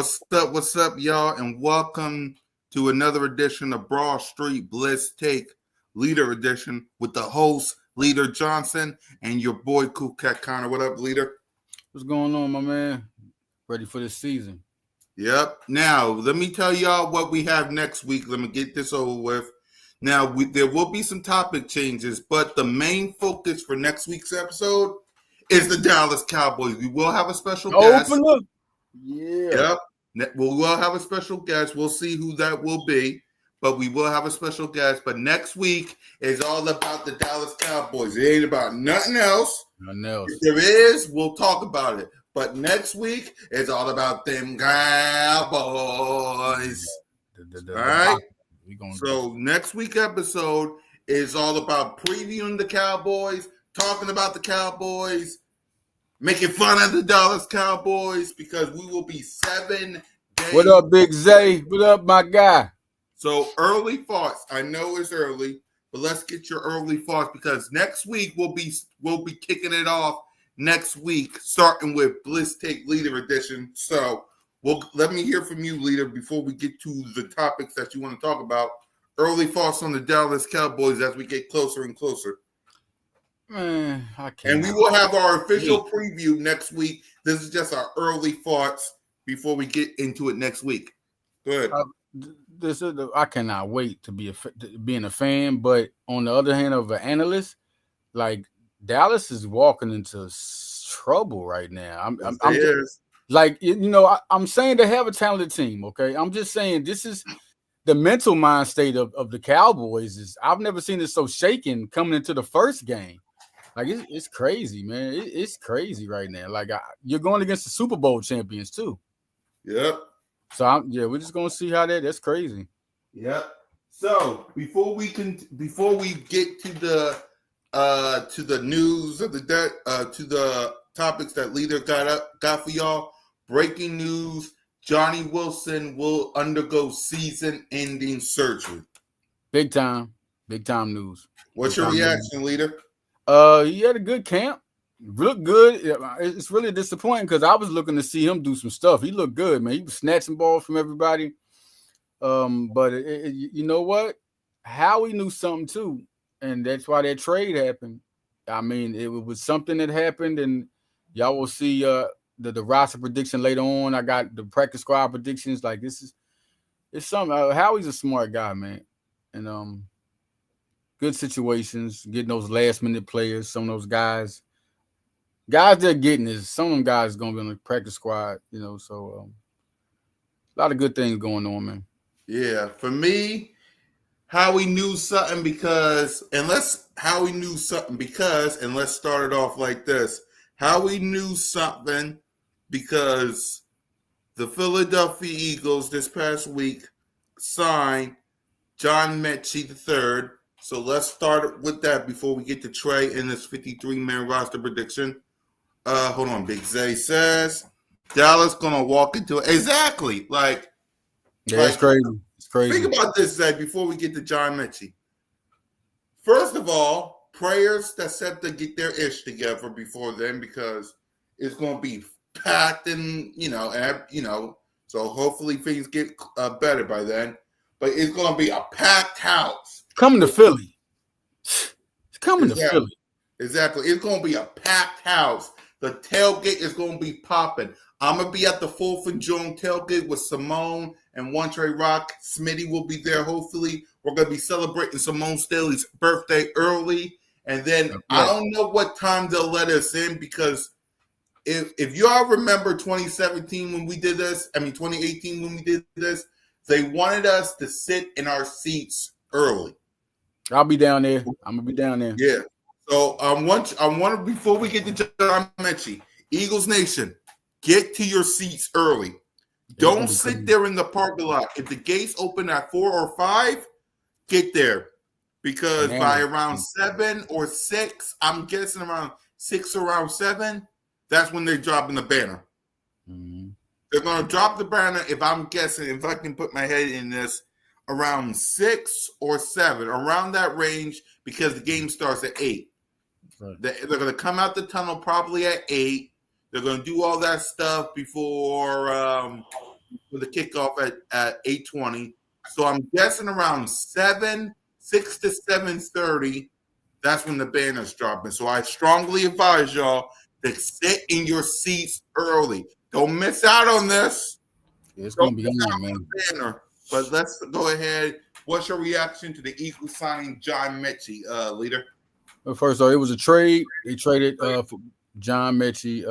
What's up, y'all, and welcome to another edition of Broad Street Blitz Take, Leader Edition, with the host, Leader Johnson, and your boy, Cool Cat Connor. What up, Leader? What's going on, my man? Ready for this season. Yep. Now, let me tell y'all what we have next week. Let me get this over with. Now, there will be some topic changes, but the main focus for next week's episode is the Dallas Cowboys. We will have a special guest. Open up. Yeah. Yep. We will have a special guest. We'll see who that will be, but we will have a special guest. But next week is all about the Dallas Cowboys. It ain't about nothing else. Nothing else. If there is, we'll talk about it. But next week is all about them Cowboys. All right? So next week episode is all about previewing the Cowboys, talking about the Cowboys, making fun of the Dallas Cowboys, because we will be 7 days. What up, Big Zay? What up, my guy? So early thoughts. I know it's early, but let's get your early thoughts, because next week we'll be kicking it off next week, starting with Blitz Take Leader Edition. So let me hear from you, Leader, before we get to the topics that you want to talk about. Early thoughts on the Dallas Cowboys as we get closer and closer. Man, I can't. And we will have our official preview next week. This is just our early thoughts before we get into it next week. Go ahead. I cannot wait to being a fan, but on the other hand, of an analyst, like Dallas is walking into trouble right now. I'm saying they have a talented team. Okay, I'm just saying this is the mental mind state of the Cowboys. I've never seen it so shaken coming into the first game. Like it's crazy, man. It's crazy right now. Like you're going against the Super Bowl champions too. Yep. So we're just gonna see how that's crazy. Yep. So before we get to the news of to the topics that Leader got for y'all, breaking news: Johnny Wilson will undergo season-ending surgery. Big time news. What's your reaction, Leader? He had a good camp. Looked good. It's really disappointing because I was looking to see him do some stuff. He looked good, man. He was snatching balls from everybody. But you know what? Howie knew something too, and that's why that trade happened. I mean, it was something that happened, and y'all will see the roster prediction later on. I got the practice squad predictions. Like it's something. Howie's a smart guy, man, and good situations, getting those last minute players. Some of those guys they're getting is some of them guys going to be on the practice squad, so a lot of good things going on, man. Yeah, for me, Howie knew something because, and let's start it off like this. Howie knew something because the Philadelphia Eagles this past week signed John Metchie III. So let's start with that before we get to Trey and this 53-man roster prediction. Hold on. Big Zay says Dallas gonna walk into it. Exactly. It's crazy. It's crazy. Think about this, Zay, before we get to John Metchie. First of all, prayers that set to get their ish together before then, because it's gonna be packed and so hopefully things get better by then. But it's gonna be a packed house. Coming to Philly. It's coming to Philly. Exactly. It's gonna be a packed house. The tailgate is going to be popping. I'm going to be at the 4th and Joan tailgate with Simone and One Trey Rock. Smitty will be there, hopefully. We're going to be celebrating Simone Staley's birthday early. And then I don't know what time they'll let us in, because if you all remember 2017 when we did this, 2018 when we did this, they wanted us to sit in our seats early. I'll be down there. I'm going to be down there. Yeah. So I want to, before we get to John Metchie, Eagles Nation, get to your seats early. Don't sit there in the parking lot. If the gates open at 4 or 5, get there, because by around 7 or 6, I'm guessing around 6 or around 7, that's when they're dropping the banner. Mm-hmm. They're going to drop the banner, if I'm guessing, if I can put my head in this, around 6 or 7, around that range, because the game starts at 8. Right. They're going to come out the tunnel probably at 8. They're going to do all that stuff before for the kickoff at 8:20. So I'm guessing around 6 to 7:30. That's when the banner's dropping. So I strongly advise y'all to sit in your seats early. Don't miss out on this. It's Don't gonna be miss out on, man. on the banner. But let's go ahead. What's your reaction to the Eagles signing John Metchie, leader? First, though, it was a trade. They traded for John Metchie.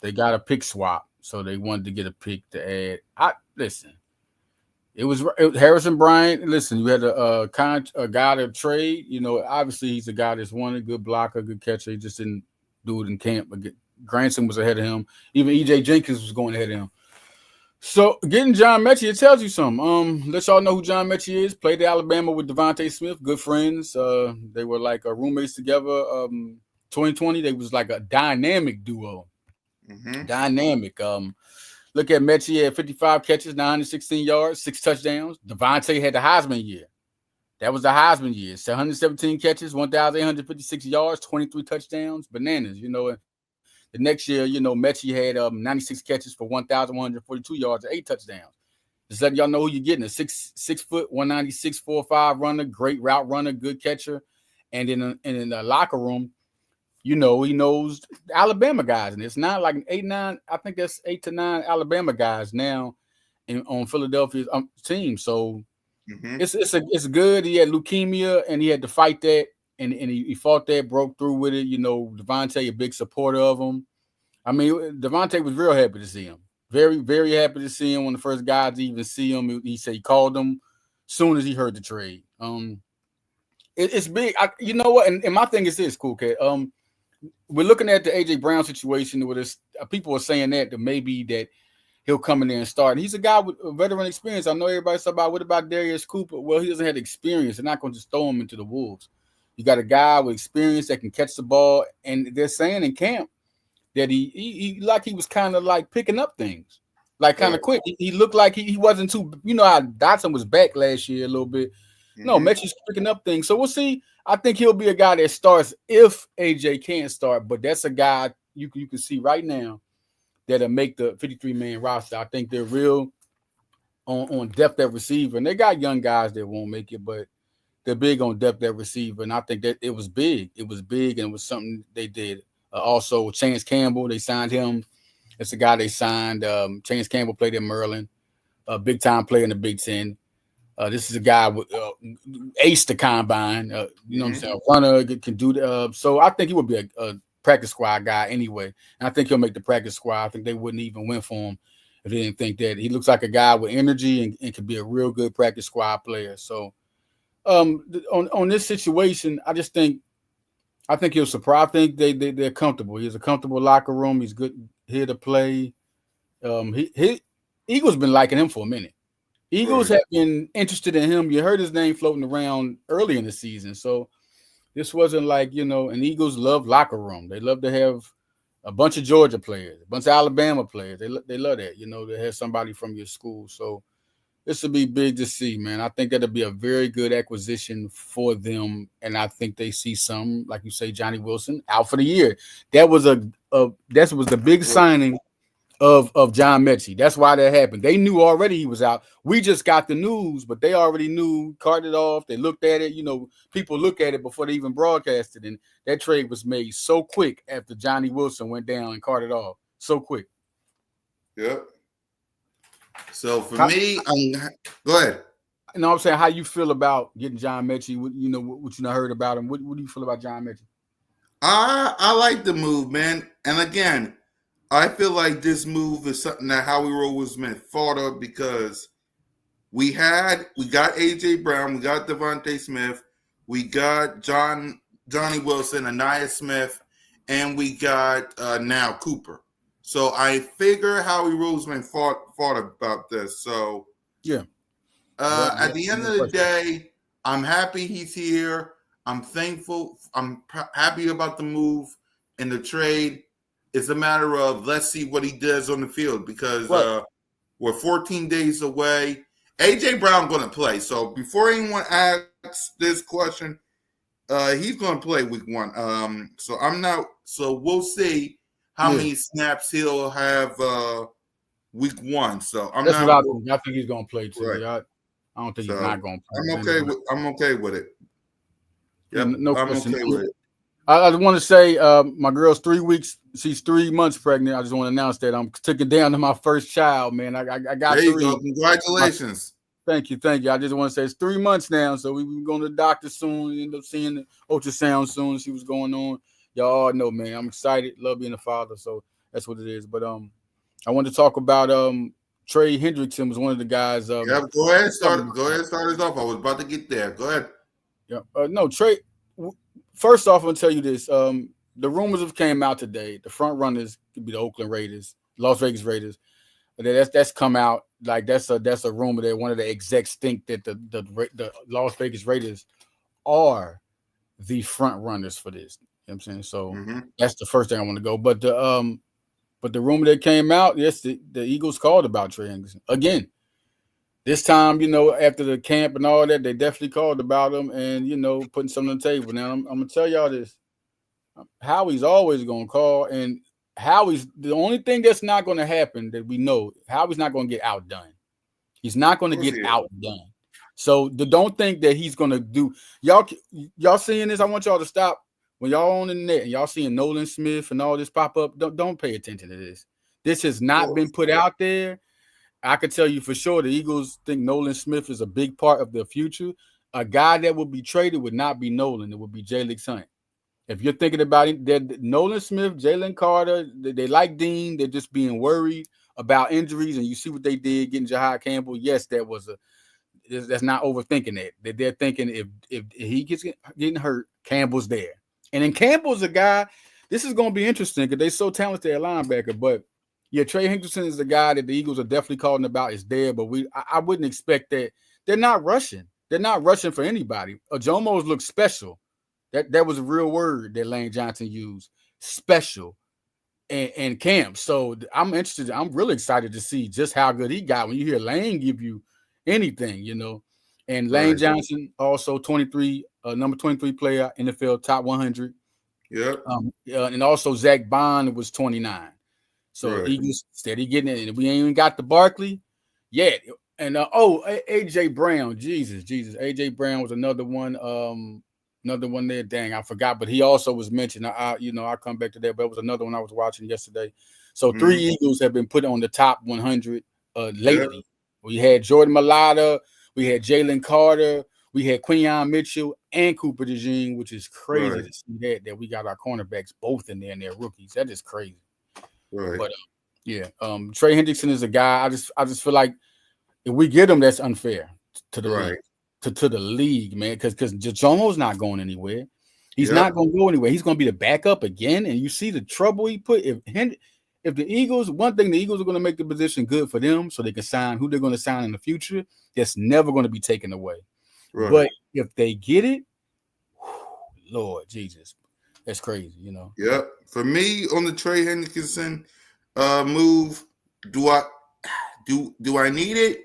They got a pick swap, so they wanted to get a pick to add. Listen. It was Harrison Bryant. Listen, you had a guy to trade. You know, obviously he's a guy that's one a good blocker, good catcher. He just didn't do it in camp. But Granson was ahead of him. Even EJ Jenkins was going ahead of him. So getting John Metchie, it tells you something. Let y'all know who John Metchie is. Played at Alabama with Devontae Smith, good friends. They were like roommates together. 2020, they was like a dynamic duo. Dynamic. Look at Metchie had 55 catches, 916 yards, 6 touchdowns. Devontae had the Heisman year. That was the Heisman year. 117 catches, 1,856 yards, 23 touchdowns. Bananas, you know. The next year, you know, Metchie had 96 catches for 1,142 yards and 8 touchdowns. Just letting y'all know who you're getting. A 6 foot, 196, 4.5 runner, great route runner, good catcher. And in the locker room, you know, he knows Alabama guys, and it's not like 8, 9. I think that's 8 to 9 Alabama guys now on Philadelphia's team. So it's good. He had leukemia, and he had to fight that, and he fought that, broke through with it. You know, Devontae, a big supporter of him. I mean, Devontae was real happy to see him. Very, very happy to see him. One of the first guys to even see him. He said he called him soon as he heard the trade. It's big. You know what? And my thing is this, cool cat. We're looking at the AJ Brown situation where people are saying that maybe that he'll come in there and start. And he's a guy with a veteran experience. I know everybody's talking about what about Darius Cooper? Well, he doesn't have experience. They're not going to just throw him into the wolves. You got a guy with experience that can catch the ball, and they're saying in camp that he was kind of like picking up things, like kind of quick. He looked like he wasn't too. You know how Dotson was back last year a little bit. No, Metchie's picking up things. So we'll see. I think he'll be a guy that starts if AJ can't start, but that's a guy you can see right now that'll make the 53-man roster. I think they're real on depth at receiver, and they got young guys that won't make it, but they're big on depth at receiver, and I think that it was big. It was big, and it was something they did. Also, Chance Campbell, they signed him. It's a guy they signed. Chance Campbell played in Maryland, a big-time player in the Big Ten. This is a guy with ace the combine. You know what I'm saying? A runner can do that. So I think he would be a practice squad guy anyway. And I think he'll make the practice squad. I think they wouldn't even win for him if they didn't think that. He looks like a guy with energy and could be a real good practice squad player. So on this situation, I think he'll surprise. I think they're comfortable. He has a comfortable locker room. He's good here to play. Eagles been liking him for a minute. Eagles have been interested in him. You heard his name floating around early in the season. So this wasn't like, you know, and Eagles love locker room. They love to have a bunch of Georgia players, a bunch of Alabama players. They love that, you know, to have somebody from your school. So this will be big to see, man. I think that'll be a very good acquisition for them. And I think they see some, like you say, Johnny Wilson out for the year. That was the big signing of John Metchie. That's why that happened. They knew already he was out. We just got the news, but they already knew, carted off. They looked at it. You know, people look at it before they even broadcast it. And that trade was made so quick after Johnny Wilson went down and carted off. So quick. Yep. So for me, go ahead. You know what I'm saying? How you feel about getting John Metchie? What you heard about him? What do you feel about John Metchie? I like the move, man. And again, I feel like this move is something that Howie Roseman thought of because we got AJ Brown, we got Devontae Smith, we got Johnny Wilson, Anaya Smith, and we got now Cooper. So I figure Howie Roseman thought about this. So yeah. At the end of the day, I'm happy he's here. I'm thankful. I'm happy about the move and the trade. It's a matter of let's see what he does on the field because we're 14 days away. AJ Brown going to play. So before anyone asks this question, he's going to play week 1. So we'll see how many snaps he'll have week 1. So I'm That's not. what I think. I think he's gonna play too. Right. I don't think he's So not gonna play. I'm okay with it. Yep, No I'm question. okay with it. I just want to say, my girl's 3 weeks. She's 3 months pregnant. I just want to announce that I'm taking down to my first child, man. I got There you 3. go. Congratulations. Thank you. I just want to say it's 3 months now, so we're going to the doctor soon. We end up seeing the ultrasound soon. See what's going on. Y'all all know, man. I'm excited. Love being a father, so that's what it is. But I want to talk about Trey Hendrickson was one of the guys. Go ahead, start it off. I was about to get there. Go ahead. Yeah. No, Trey. First off, I'm gonna tell you this. The rumors have came out today. The front runners could be the Oakland Raiders, Las Vegas Raiders. That's come out like that's a rumor that one of the execs think that the Las Vegas Raiders are the front runners for this. You know what I'm saying? So that's the first thing I want to go. But the rumor that came out, yes, the Eagles called about Trey Hendrickson again. This time, after the camp and all that, they definitely called about him and, putting something on the table. Now, I'm going to tell y'all this. Howie's always going to call, and Howie's the only thing that's not going to happen that we know, Howie's not going to get outdone. He's not going to get outdone. So don't think that he's going to do – y'all seeing this? I want y'all to stop. When y'all on the net and y'all seeing Nolan Smith and all this pop up, don't pay attention to this. This has not been put out there. I can tell you for sure the Eagles think Nolan Smith is a big part of their future. A guy that would be traded would not be Nolan. It would be Jalen. If you're thinking about it, Nolan Smith, Jalen Carter, they like Dean. They're just being worried about injuries. And you see what they did getting Jahad Campbell. Yes, that's not overthinking that. They're thinking if he gets getting hurt, Campbell's there. And then Campbell's a guy, this is going to be interesting because they're so talented at linebacker, but yeah, Trey Hendrickson is the guy that the Eagles are definitely calling about. Is there, but I wouldn't expect that. They're not rushing. They're not rushing for anybody. Jomo's looks special. That was a real word that Lane Johnson used. Special and camp. So I'm interested. I'm really excited to see just how good he got when you hear Lane give you anything, And Lane Johnson, also number 23 player, NFL top 100. Yep. And also Zach Bond was 29. So Eagles steady getting it. And we ain't even got the Barkley yet. And AJ Brown, Jesus. AJ Brown was another one there. Dang, I forgot. But he also was mentioned. I'll come back to that. But it was another one I was watching yesterday. So 3 Eagles have been put on the top 100 lately. Yep. We had Jordan Mailata, we had Jalen Carter, we had Quinyon Mitchell and Cooper DeJean, which is crazy to see that we got our cornerbacks both in there and they're rookies. That is crazy. Right. But Trey Hendrickson is a guy. I just feel like if we get him, that's unfair to the league, to the league, man. Because Jomo's not going anywhere. He's not going to go anywhere. He's going to be the backup again. And you see the trouble he put. If the Eagles, one thing the Eagles are going to make the position good for them, so they can sign who they're going to sign in the future. That's never going to be taken away. Right. But if they get it, Lord Jesus. That's crazy, Yep. For me, on the Trey Hendrickson move, do I need it?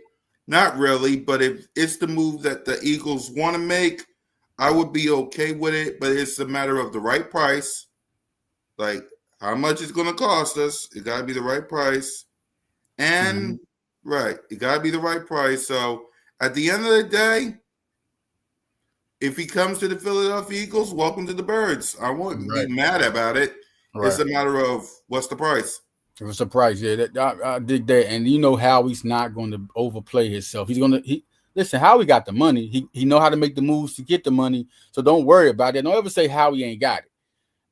Not really, but if it's the move that the Eagles want to make, I would be okay with it. But it's a matter of the right price. Like how much it's going to cost us. It got to be the right price. And it got to be the right price. So at the end of the day, if he comes to the Philadelphia Eagles, welcome to the Birds. I won't be mad about it. Right. It's a matter of what's the price. What's the price? Yeah, I dig that. And Howie's not going to overplay himself. He's going to listen. Howie got the money. He know how to make the moves to get the money. So don't worry about it. Don't ever say Howie ain't got it.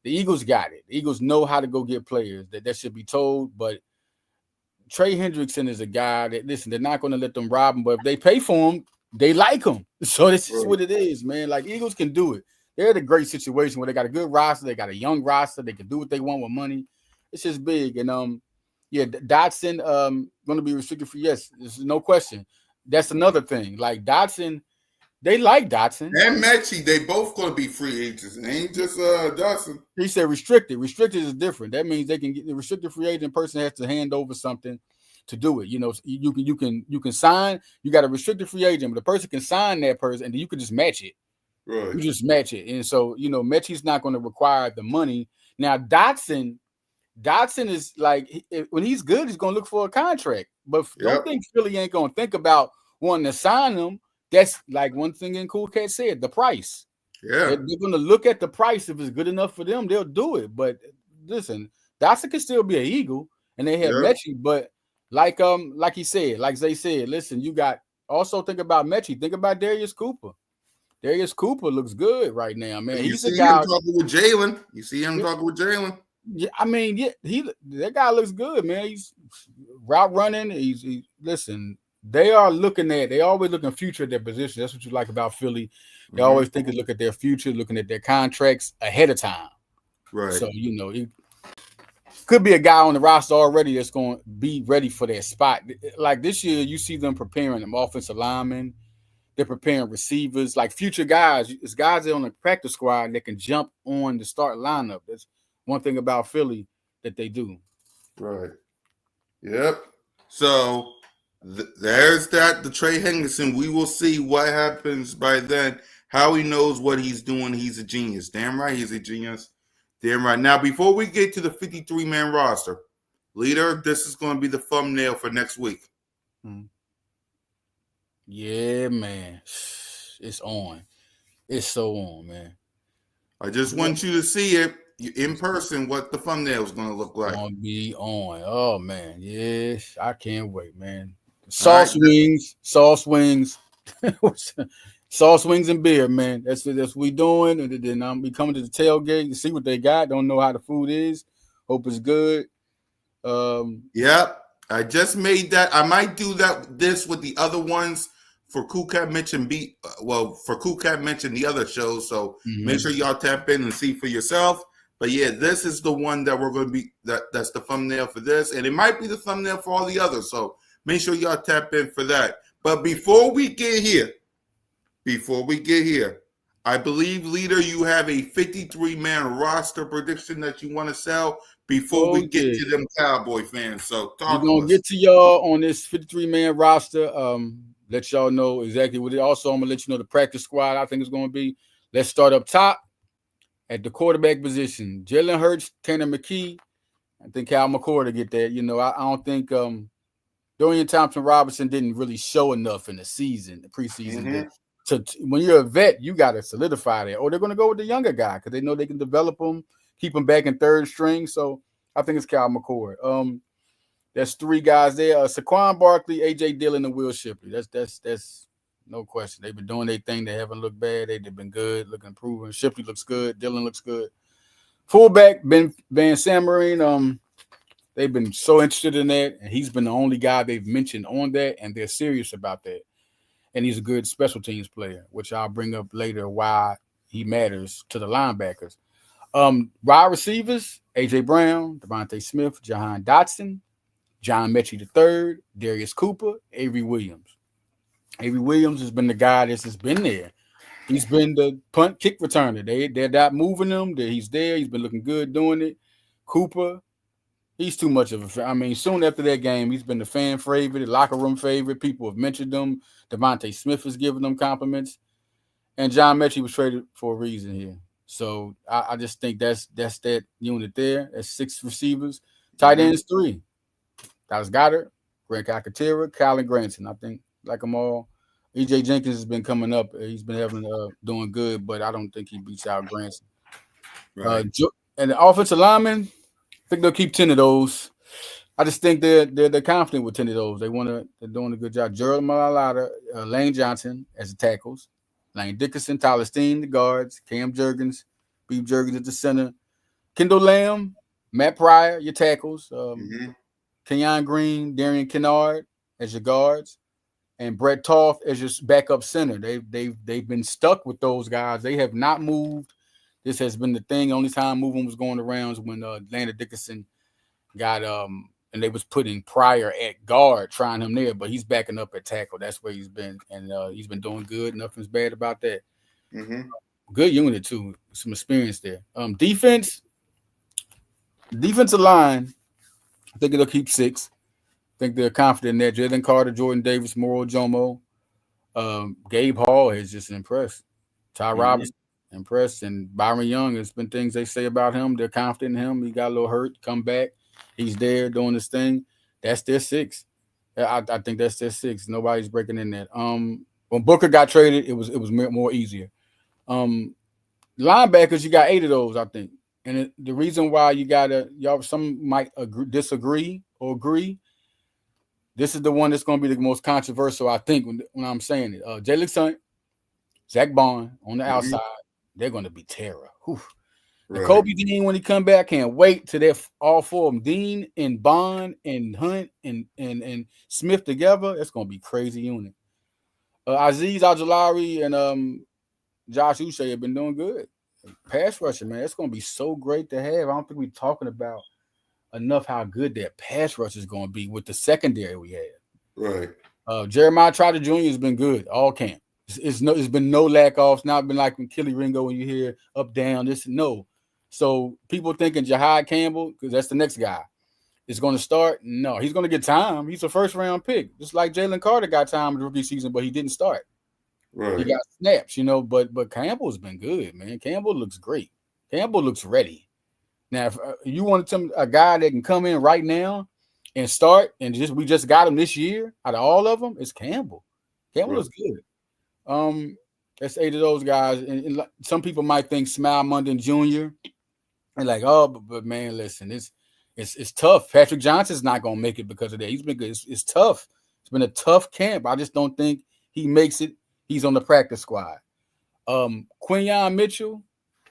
The Eagles got it. The Eagles know how to go get players. That should be told. But Trey Hendrickson is a guy that they're not going to let them rob him. But if they pay for him, they like him. So this is what it is, man. Like Eagles can do it. They're in a great situation where they got a good roster. They got a young roster. They can do what they want with money. It's just big. And Dotson going to be restricted free. Yes, there's no question. That's another thing. Like Dotson, they like Dotson. And Metchie, they both going to be free agents. It ain't just Dotson. He said restricted. Restricted is different. That means they can get the restricted free agent person has to hand over something to do it. You can sign. You got a restricted free agent, but the person can sign that person, and then you can just match it. Right. You just match it, and so Metchie's not going to require the money. Now Dotson Dotson is like when he's good, he's gonna look for a contract. But don't Yep. think Philly ain't gonna think about wanting to sign him. That's like one thing in Cool Cat said, the price. Yeah. They're gonna look at the price. If it's good enough for them, they'll do it. But listen, Dotson can still be an Eagle, and they have Yep. Metchie. But like he said, like Zay said, listen, you got also think about Metchie. Think about Darius Cooper. Darius Cooper looks good right now, man. And you He's a see him guy. talking with Jalen. You see him talking with Jalen. Yeah, I mean, yeah, that guy looks good, man. He's route running. Listen. They are looking at. They always looking future at their position. That's what you like about Philly. They always think to look at their future, looking at their contracts ahead of time. Right. So it could be a guy on the roster already that's going to be ready for that spot. Like this year, you see them preparing them offensive linemen. They're preparing receivers, like future guys. It's guys that on the practice squad that can jump on the start lineup. That's one thing about Philly that they do. Right. Yep. So there's that. The Trey Hendrickson. We will see what happens by then. How he knows what he's doing. He's a genius. Damn right, he's a genius. Damn right. Now, before we get to the 53-man roster, leader, this is going to be the thumbnail for next week. Yeah, man. It's on. It's so on, man. I just want you to see it in person, what the thumbnail is going to look like. Gonna be on. Oh, man. Yes, I can't wait, man. Sauce wings. Sauce wings and beer, man. That's what we doing. And then I'm be coming to the tailgate to see what they got. Don't know how the food is. Hope it's good. Yep. I just made that. I might do this with the other ones for Cool Cat mentioned for Cool Cat mentioned the other shows. So make sure y'all tap in and see for yourself. But yeah, this is the one that we're going to be. That's the thumbnail for this, and it might be the thumbnail for all the others. So make sure y'all tap in for that. But before we get here, I believe, leader, you have a 53-man roster prediction that you want to sell before we get to them Cowboy fans. So we're gonna get to y'all on this 53-man roster. Let y'all know exactly what it. Also, I'm gonna let you know the practice squad. I think it's gonna be. Let's start up top at the quarterback position. Jalen Hurts, Tanner McKee. I think Cal McCord to get that. I don't think Dorian Thompson-Robinson didn't really show enough in the season, the preseason. When you're a vet, you got to solidify that. Or they're going to go with the younger guy because they know they can develop him, keep him back in third string. So I think it's Cal McCord. There's three guys there: Saquon Barkley, A.J. Dillon, and Will Shipley. That's no question. They've been doing their thing. They haven't looked bad. They've been good, looking proven. Shipley looks good. Dillon looks good. Fullback Ben Samarine. They've been so interested in that, and he's been the only guy they've mentioned on that, and they're serious about that. And he's a good special teams player, which I'll bring up later why he matters to the linebackers. Wide receivers: A.J. Brown, Devontae Smith, Jahan Dotson, John Metchie III, Darius Cooper, Avery Williams. Avery Williams has been the guy that's just been there. He's been the punt kick returner. They're not moving him. He's there. He's been looking good doing it. Cooper, he's too much of a fan. I mean, soon after that game, he's been the fan favorite, the locker room favorite. People have mentioned him. Devontae Smith is giving them compliments. And John Metchie was traded for a reason here. So I just think that's that unit there. That's 6 receivers. Tight ends 3. Dallas Goedert, Grant Calcaterra, Kylan Granson. I think like them all. E.J. Jenkins has been coming up. He's been doing good, but I don't think he beats out Granson. Right. And the offensive linemen, I think they'll keep 10 of those. I just think they're confident with 10 of those. They're doing a good job. Gerald Malalata, Lane Johnson as the tackles, Lane Dickerson, Tyler Steen, the guards, Cam Jurgens, B.O.B.S Jurgens at the center, Kendall Lamb, Matt Pryor, your tackles, Kenyon Green, Darian Kennard as your guards, and Brett Toth as your backup center. They've been stuck with those guys. They have not moved. This has been the thing. The only time moving was going around is when Landon Dickerson got and they was putting Pryor at guard, trying him there, but he's backing up at tackle. That's where he's been, and he's been doing good. Nothing's bad about that. Good unit too. Some experience there. Defensive line, I think they'll keep 6. I think they're confident in that. Jalen Carter, Jordan Davis, Moro Jomo, Gabe Hall has just impressed. Ty Robinson, Impressed. And Byron Young, there's been things they say about him. They're confident in him. He got a little hurt, come back. He's there doing his thing. That's their six. I think that's their six. Nobody's breaking in that. When Booker got traded, it was more easier. Linebackers, you got 8 of those, I think. And the reason why you gotta, y'all, some might disagree or agree. This is the one that's going to be the most controversial, I think, when I'm saying it. Jalen Hunt, Zach Bond on the outside, they're going to be terror. Right. Kobe Dean, when he come back, can't wait till they're all 4 of them. Dean and Bond and Hunt and Smith together. That's going to be crazy unit. Azeez Ojulari and Josh Uche have been doing good. Pass rusher, man, that's going to be so great to have. I don't think we're talking about enough how good that pass rush is going to be with the secondary we have. Right. Jeremiah Trotter Jr. has been good all camp. It's been no lack off. It's not been like when Kelly Ringo when you hear up down. No. So people thinking Jahad Campbell, because that's the next guy, is going to start. No, he's going to get time. He's a first round pick, just like Jalen Carter got time in the rookie season, but he didn't start. Right. He got snaps, But Campbell's been good, man. Campbell looks great. Campbell looks ready. Now, if you want to tell me a guy that can come in right now and start, and we just got him this year out of all of them, it's Campbell. Campbell looks good. That's 8 of those guys. And some people might think Smile Munden Jr. and like, oh, but man, listen, it's tough. Patrick Johnson's not gonna make it because of that. He's been good. It's tough. It's been a tough camp. I just don't think he makes it. He's on the practice squad. Quinyon Mitchell.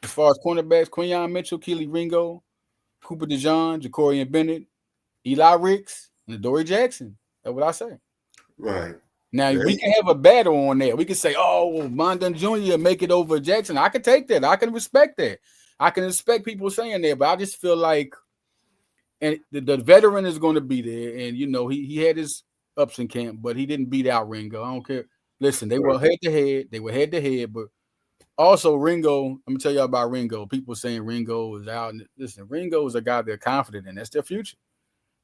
As far as cornerbacks, Quinyon Mitchell, Keely Ringo, Cooper DeJean, Jacorian Bennett, Eli Ricks, and Adoree Jackson. That's what I say. Right. Now, we can have a battle on there. We can say, oh, Mondon Jr. make it over Jackson. I can take that. I can respect that. I can respect people saying that, but I just feel like and the veteran is going to be there. And, he had his ups in camp, but he didn't beat out Ringo. I don't care. Listen, they were head-to-head. They were head-to-head, but also, Ringo, let me tell y'all about Ringo. People saying Ringo is out. Listen, Ringo is a guy they're confident in. That's their future.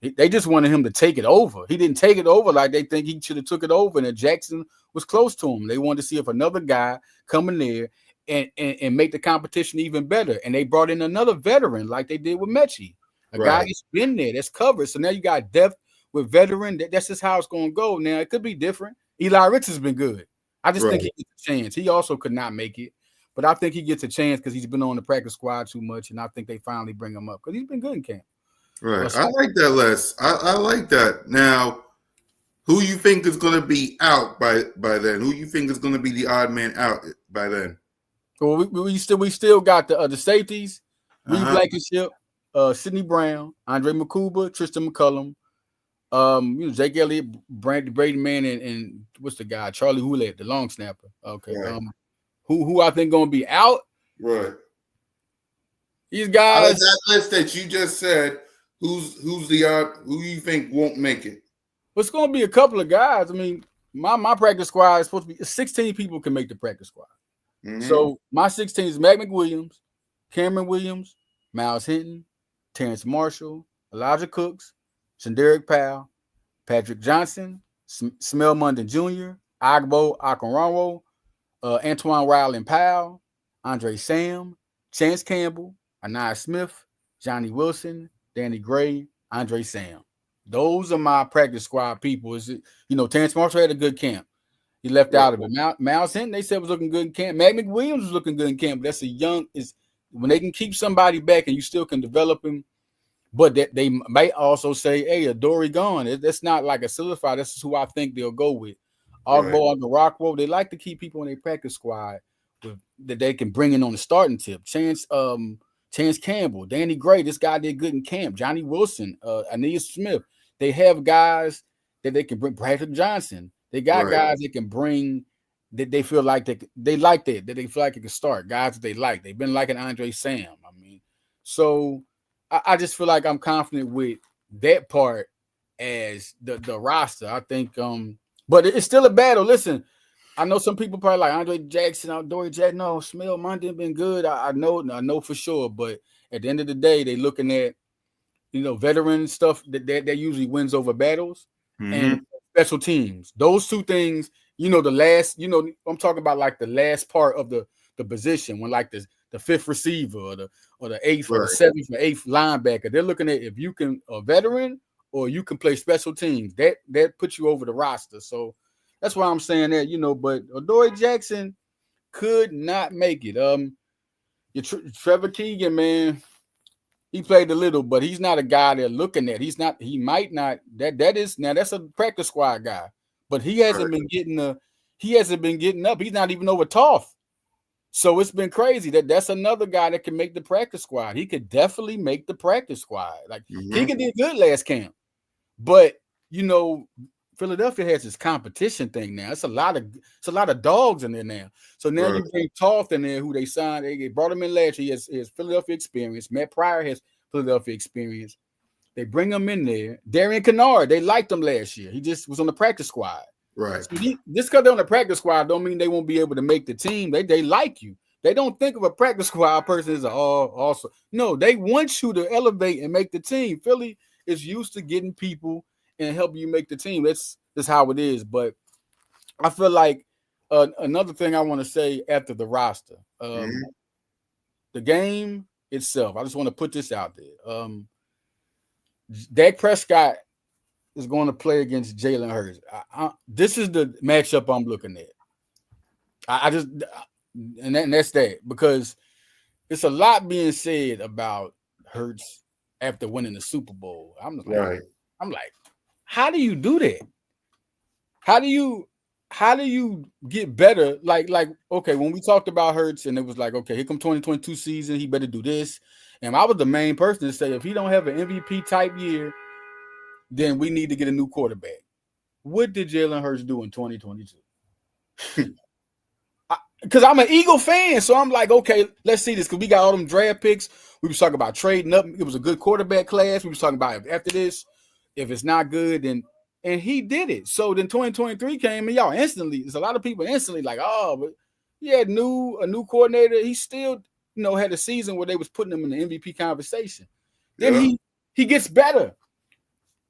They just wanted him to take it over. He didn't take it over like they think he should have took it over, and that Jackson was close to him. They wanted to see if another guy come in there and make the competition even better. And they brought in another veteran like they did with Metchie, a guy that's been there, that's covered. So now you got depth with veteran. That's just how it's going to go. Now, it could be different. Eli Ricks has been good. I just think he gets a chance. He also could not make it. But I think he gets a chance because he's been on the practice squad too much, and I think they finally bring him up because he's been good in camp. Right. I like that, Les. I like that. Now, who you think is going to be out by then? Who you think is going to be the odd man out by then? Well, we still got the safeties, Reed Blankenship, Sidney Brown, Andre Makuba, Tristan McCullum, Jake Elliott, Brady Mann, and what's the guy? Charlie Houellette, the long snapper. Okay. Right. Who I think going to be out? Right. These guys. Out of that list that you just said, who's the odd? Who you think won't make it? Well, it's going to be a couple of guys. I mean, my practice squad is supposed to be 16 people can make the practice squad. Mm-hmm. So my 16 is Mac McWilliams, Cameron Williams, Miles Hinton, Terrence Marshall, Elijah Cooks, Shanderick Powell, Patrick Johnson, Smell Munden Jr., Agbo Akonronwo, Antoine Riley Powell, Andre Sam, Chance Campbell, Anaya Smith, Johnny Wilson, Danny Gray, Andre Sam. Those are my practice squad people. Terrence Marshall had a good camp. He left out of it. Miles Hinton, they said was looking good in camp. Mac McWilliams was looking good in camp. But that's when they can keep somebody back and you still can develop him. But that they might also say, hey, Adoree gone. That's not like a solidified. This is who I think they'll go with. Ogbo on the Rockwell. They like to keep people in their practice squad that they can bring in on the starting tip. Chance Campbell, Danny Gray. This guy did good in camp. Johnny Wilson, Aeneas Smith. They have guys that they can bring. Patrick Johnson. They got guys they can bring that they feel like they like that they feel like it can start. Guys that they like. They've been liking Andre Sam. I mean, so I just feel like I'm confident with that part as the roster. I think, but it's still a battle. Listen, I know some people probably like Andre Jackson, Adoree Jackson. No, Smell Munden been good. I know for sure. But at the end of the day, they looking at veteran stuff that usually wins over battles and special teams. Those two things, I'm talking about like the last part of the the position, when like the fifth receiver or the eighth or Right. the seventh or eighth linebacker. They're looking at if you can a veteran or you can play special teams. That puts you over the roster. So that's why I'm saying that, but Adoree Jackson could not make it. Trevor Keegan, man, he played a little, but he's not a guy they're looking at. He might not. That's a practice squad guy, but he hasn't been getting up. He's not even over Toth. So it's been crazy. That's another guy that can make the practice squad. He could definitely make the practice squad. Like Keegan did good last camp, but Philadelphia has this competition thing now. It's a lot of dogs in there now. So now you bring Toth in there, who they signed. They brought him in last year. He has Philadelphia experience. Matt Pryor has Philadelphia experience. They bring him in there. Darian Kennard, they liked him last year. He just was on the practice squad. Right. So just because they're on the practice squad don't mean they won't be able to make the team. They like you. They don't think of a practice squad person as also. No, they want you to elevate and make the team. Philly is used to getting people and help you make the team. That's how it is. But I feel like another thing I want to say after the roster, the game itself. I just want to put this out there. Dak Prescott is going to play against Jalen Hurts. This is the matchup I'm looking at. That's that, because it's a lot being said about Hurts after winning the Super Bowl. I'm like, how do you do that? How do you get better? Like, okay, when we talked about Hurts and it was like, okay, here come 2022 season, he better do this. And I was the main person to say, if he don't have an MVP type year, then we need to get a new quarterback. What did Jalen Hurts do in 2022? Because I'm an Eagle fan, so I'm like, okay, let's see this. Because we got all them draft picks. We was talking about trading up. It was a good quarterback class. We was talking about after this, if it's not good, then and he did it. So then 2023 came, and y'all instantly, there's a lot of people instantly like, oh, but he had a new coordinator. He still, had a season where they was putting him in the MVP conversation. Then he gets better.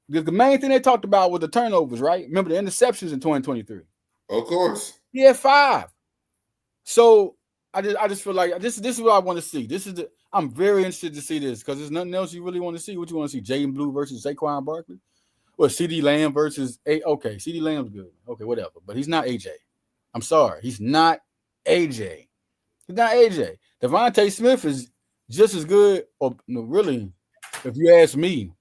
The main thing they talked about was the turnovers, right? Remember the interceptions in 2023. Of course. He had 5. So I just feel like this is what I want to see. I'm very interested to see this because there's nothing else you really want to see. What you want to see? Jaden Blue versus Saquon Barkley? Or CD Lamb versus okay, CD Lamb's good. Okay, whatever. But he's not AJ. I'm sorry. He's not AJ. He's not AJ. Devontae Smith is just as good, or no, really, if you ask me,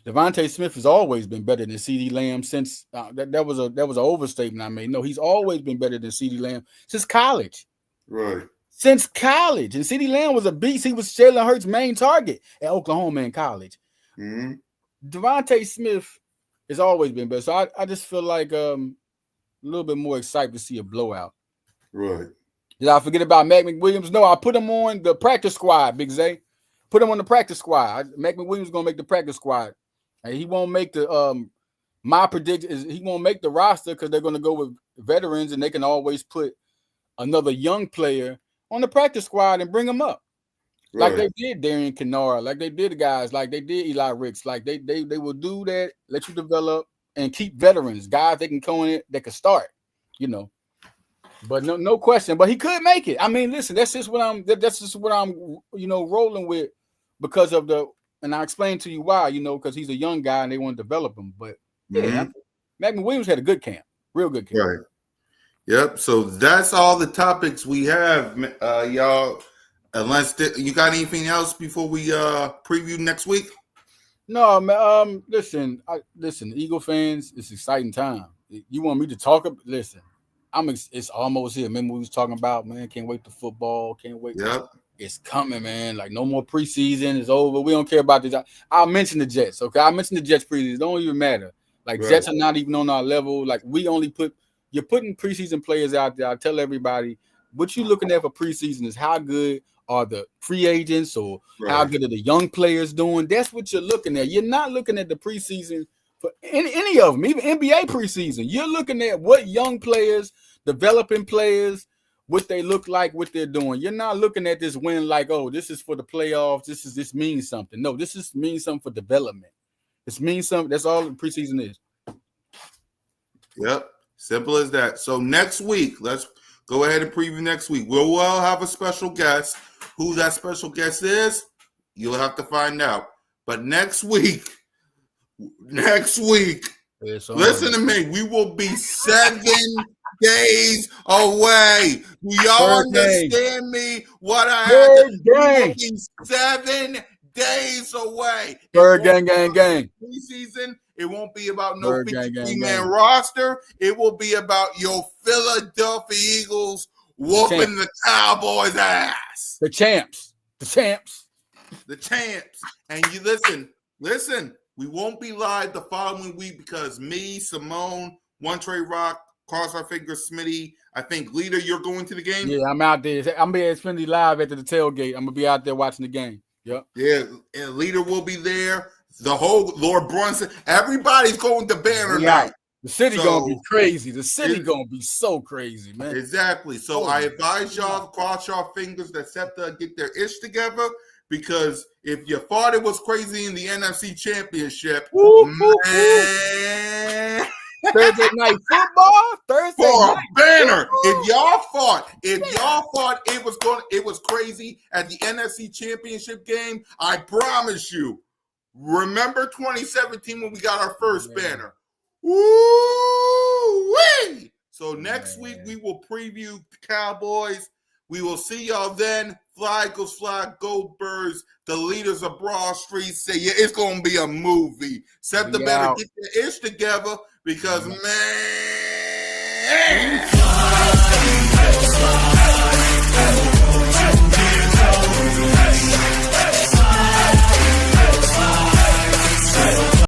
Devontae Smith has always been better than CD Lamb since that was an overstatement I made. No, he's always been better than CD Lamb since college. Right. Since college. And CD Lamb was a beast. He was Jalen Hurts' main target at Oklahoma in college. Mm-hmm. Devontae Smith has always been better. So I just feel like a little bit more excited to see a blowout. Right. Did I forget about Mac McWilliams? No, I put him on the practice squad, Big Zay. Put him on the practice squad. Mac McWilliams going to make the practice squad. And he won't make the my prediction is he won't make the roster because they're going to go with veterans and they can always put another young player on the practice squad and bring them up. Right. Like they did Darian Kennard, like they did guys, like they did Eli Ricks, like they will do that, let you develop and keep veterans, guys they can come in that can start, But no question. But he could make it. I mean, listen, that's just what I'm rolling with because of and I explained to you why, because he's a young guy and they want to develop him. But yeah, Mac McWilliams had a good camp, real good camp. Right. Yep. So that's all the topics we have, y'all. Unless you got anything else before we preview next week? No, man. Listen, Eagle fans, it's exciting time. You want me to talk? Listen, it's almost here. Remember we was talking about, man, can't wait to football. Can't wait. Yep. It's coming, man. Like no more preseason. It's over. We don't care about this. I'll mention the Jets. Okay, I mentioned the Jets preseason. It don't even matter. Like right. Jets are not even on our level. Like you're putting preseason players out there. I tell everybody what you're looking at for preseason is how good are the free agents or how good are the young players doing. That's what you're looking at. You're not looking at the preseason for any of them, even NBA preseason. You're looking at what young players, developing players, what they look like, what they're doing. You're not looking at this win like, oh, this is for the playoffs. This means something. No, this means something for development. This means something. That's all the preseason is. Yep. Simple as that. So next week, go ahead and preview next week. We'll have a special guest. Who that special guest is, you'll have to find out. But next week, listen to me. We will be 7 days away. Do y'all understand me? What I had to do? We will be 7 days away. Gang. Preseason. It won't be about no 53-man roster. It will be about your Philadelphia Eagles whooping the Cowboys' ass. The champs. And you listen. We won't be live the following week because me, Simone, One Trey Rock, cross our fingers, Smitty. I think Leader, you're going to the game. Yeah, I'm out there. I'm be at Smitty live at the tailgate. I'm gonna be out there watching the game. Yep. Yeah, and Leader will be there. The whole Lord Brunson, everybody's going to Banner night. The city gonna be crazy. The city gonna be so crazy, man. Exactly. So I advise y'all, cross your fingers that SEPTA get their ish together, because if you thought it was crazy in the NFC Championship, man. Thursday night football, Thursday for night Banner. Football. If y'all thought it was crazy at the NFC Championship game, I promise you. Remember 2017 when we got our first banner? Woo-wee! So next week we will preview the Cowboys. We will see y'all then. Fly Eagles Fly, go Birds. The leaders of Broad Street say, yeah, it's going to be a movie. SEPTA better get their ish together because, man,